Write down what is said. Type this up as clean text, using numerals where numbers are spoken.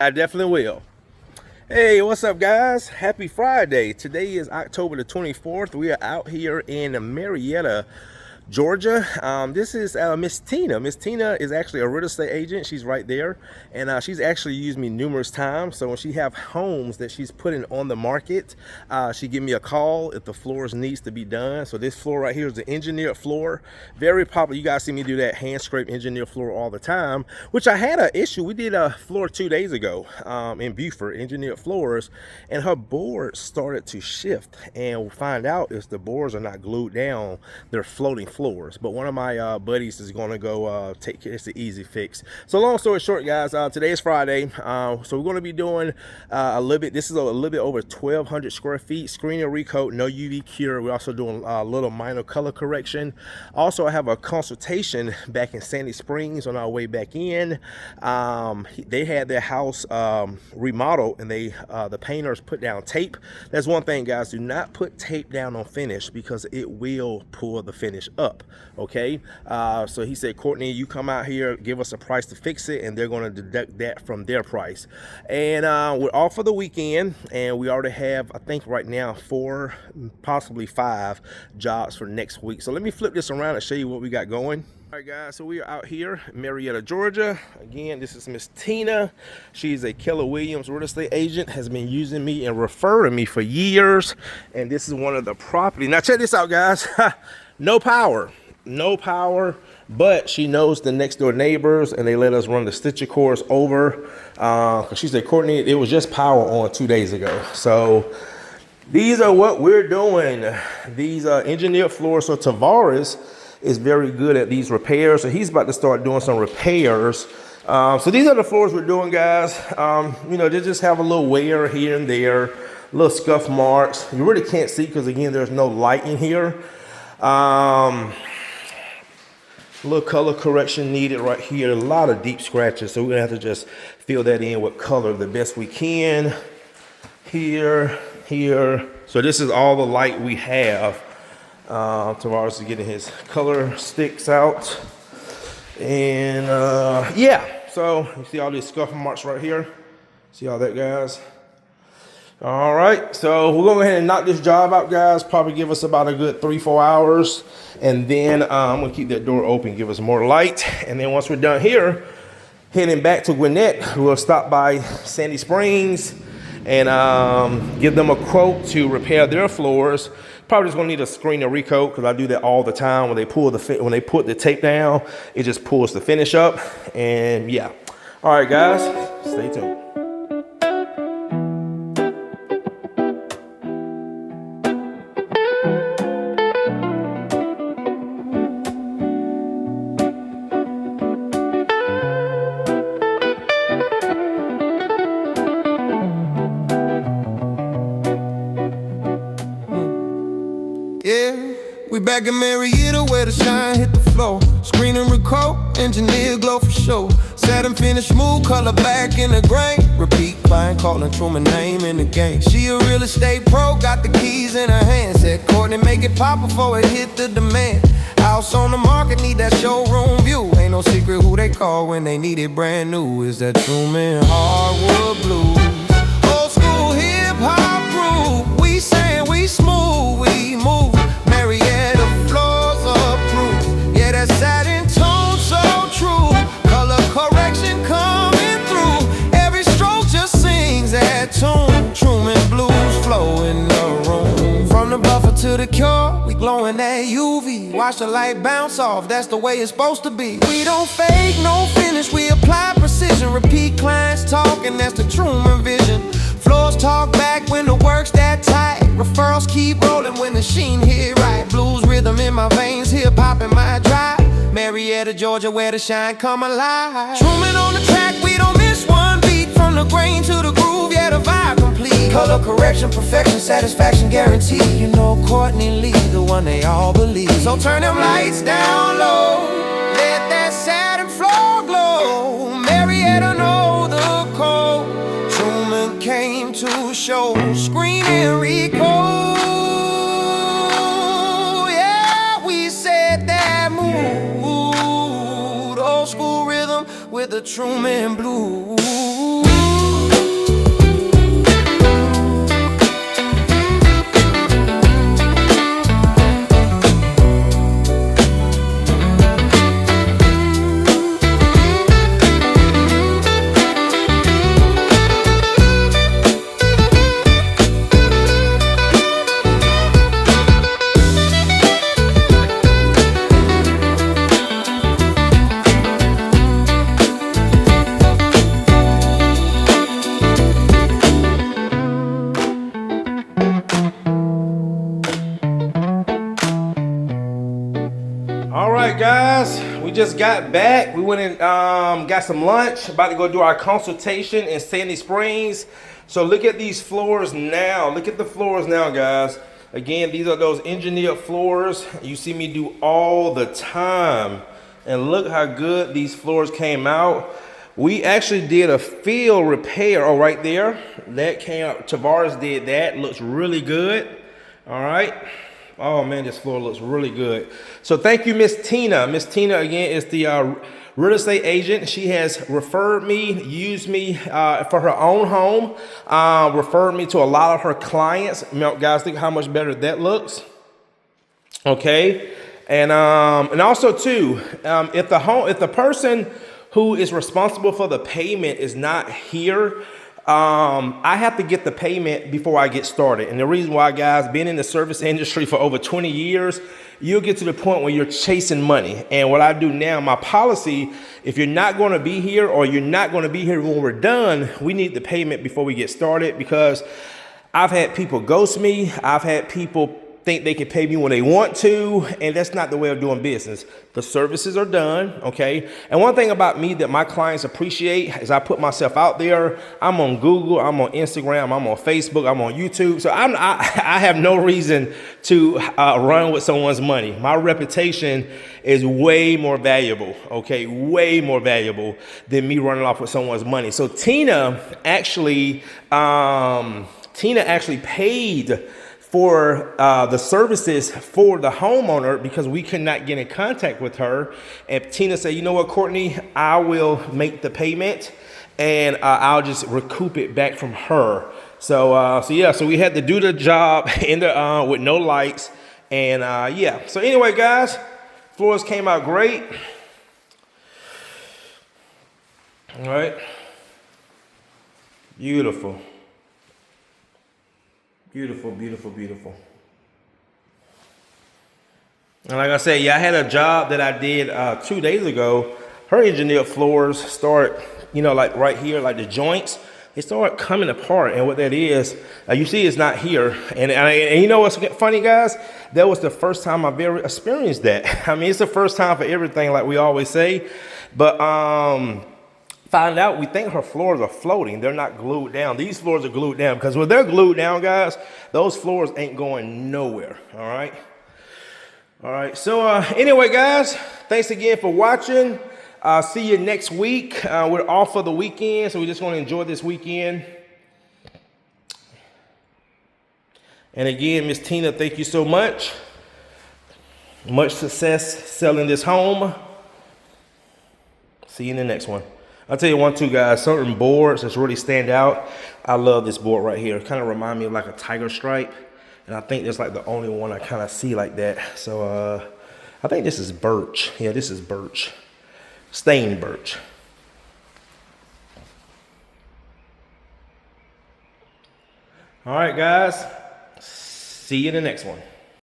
I definitely will. Hey, what's up, guys? Happy Friday. Today is October the 24th. We are out here in Marietta, Georgia. This is Miss Tina. Miss Tina is actually a real estate agent. She's right there, and she's actually used me numerous times. So when she have homes that she's putting on the market, she give me a call if the floors needs to be done. So this floor right here is the engineered floor, very popular. You guys see me do that hand scrape engineered floor all the time, which I had an issue. We did a floor 2 days ago in Beaufort, engineered floors, and her boards started to shift, and we'll find out is the boards are not glued down, they're floating floors. But one of my buddies is going to go take care. It's the easy fix. So long story short, guys, today is Friday, so we're going to be doing a little bit. This is a little bit over 1,200 square feet, screen and recoat, no UV cure. We're also doing a little minor color correction. Also, I have a consultation back in Sandy Springs on our way back in. They had their house remodeled, and the painters put down tape. That's one thing, guys, do not put tape down on finish because it will pull the finish up. Okay, so he said, Courtney, you come out here, give us a price to fix it, and they're going to deduct that from their price. And we're off for the weekend, and we already have, I think right now, 4, possibly 5 jobs for next week. So let me flip this around and show you what we got going. All right, guys, so we are out here in Marietta, Georgia. Again, this is Miss Tina. She's a Keller Williams real estate agent, has been using me and referring me for years. And this is one of the properties. Now check this out, guys. No power, but she knows the next door neighbors, and they let us run the stitcher cords over. Cause she said, Courtney, it was just power on 2 days ago. So these are what we're doing. These engineered floors. So Tavares is very good at these repairs, so he's about to start doing some repairs. So these are the floors we're doing, guys. You know, they just have a little wear here and there, little scuff marks. You really can't see because, again, there's no light in here. A little color correction needed right here. A lot of deep scratches, so we're gonna have to just fill that in with color the best we can. Here. So this is all the light we have. Tavares is getting his color sticks out, and yeah, so you see all these scuff marks right here. See all that, guys? All right, so we're gonna go ahead and knock this job out, guys. Probably give us about a good 3-4 hours, and then I'm gonna keep that door open, give us more light, and then once we're done here, heading back to Gwinnett, we'll stop by Sandy Springs and give them a quote to repair their floors. Probably just gonna need a screen and recoat because I do that all the time. When they put the tape down, it just pulls the finish up. And yeah, all right, guys, stay tuned. We back in Marietta where the shine hit the floor. Screen and recoat, engineer glow for sure. Satin finish, smooth color back in the grain. Repeat client calling Truman name in the game. She a real estate pro, got the keys in her hand. Said Courtney, make it pop before it hit the demand. House on the market, need that showroom view. Ain't no secret who they call when they need it brand new. Is that Truman hardwood blues? Old school hip hop groove. We saying we smooth, we move. Marietta floors approved. Yeah, that satin tone so true. Color correction coming through. Every stroke just sings that tune. Truman blues flow in the room. From the buffer to the cure, we glowing that UV. Watch the light bounce off, that's the way it's supposed to be. We don't fake, no finish, we apply precision. Repeat clients talking, that's the Truman vision. Floors talk back when the work's that tight. Referrals keep rolling when the sheen hit right. Blues rhythm in my veins, hip hop in my drive. Marietta, Georgia, where the shine come alive. Truman on the track, we don't miss one beat. From the grain to the groove, yeah, the vibe complete. Color correction, perfection, satisfaction guaranteed. You know Courtney Lee, the one they all believe. So turn them lights down low, let that satin floor glow. Marietta know the code. Truman came to show. Screen and recoat. Yeah, we said that mood. Old school rhythm with the Truman blues. just got back. We went and got some lunch. About to go do our consultation in Sandy Springs. So look at these floors now. Look at the floors now, guys. Again, these are those engineered floors you see me do all the time. And look how good these floors came out. We actually did a field repair. Oh, right there. That came out. Tavares did that. Looks really good. All right. Oh man, this floor looks really good. So thank you, Miss Tina. Miss Tina, again, is the real estate agent. She has referred me, used me for her own home, referred me to a lot of her clients. You know, guys, think how much better that looks. Okay. And also too, if the person who is responsible for the payment is not here, I have to get the payment before I get started. And the reason why, guys, being in the service industry for over 20 years, you'll get to the point where you're chasing money. And what I do now, my policy, if you're not going to be here or you're not going to be here when we're done, we need the payment before we get started, because I've had people ghost me. I've had people think they can pay me when they want to, and that's not the way of doing business. The services are done, okay? And one thing about me that my clients appreciate is I put myself out there. I'm on Google, I'm on Instagram, I'm on Facebook, I'm on YouTube. So I have no reason to run with someone's money. My reputation is way more valuable, okay? Way more valuable than me running off with someone's money. So Tina actually paid for the services for the homeowner because we could not get in contact with her. And Tina said, you know what, Courtney, I will make the payment and I'll just recoup it back from her. So we had to do the job in the with no lights. And yeah, so anyway, guys, floors came out great. All right. Beautiful. Beautiful, beautiful, beautiful. And like I said, yeah, I had a job that I did 2 days ago. Her engineered floors start, you know, like right here, like the joints, they start coming apart. And what that is, you see it's not here. And you know what's funny, guys? That was the first time I've ever experienced that. I mean, it's the first time for everything, like we always say. But find out, we think her floors are floating. They're not glued down. These floors are glued down, because when they're glued down, guys, those floors ain't going nowhere. All right. So anyway, guys, thanks again for watching. See you next week. We're off for the weekend, so we just want to enjoy this weekend. And again, Miss Tina, thank you so much. Much success selling this home. See you in the next one. I'll tell you one, too, guys, certain boards that's really stand out. I love this board right here. It kind of reminds me of like a tiger stripe. And I think that's like the only one I kind of see like that. So I think this is birch. Yeah, this is birch. Stained birch. All right, guys. See you in the next one.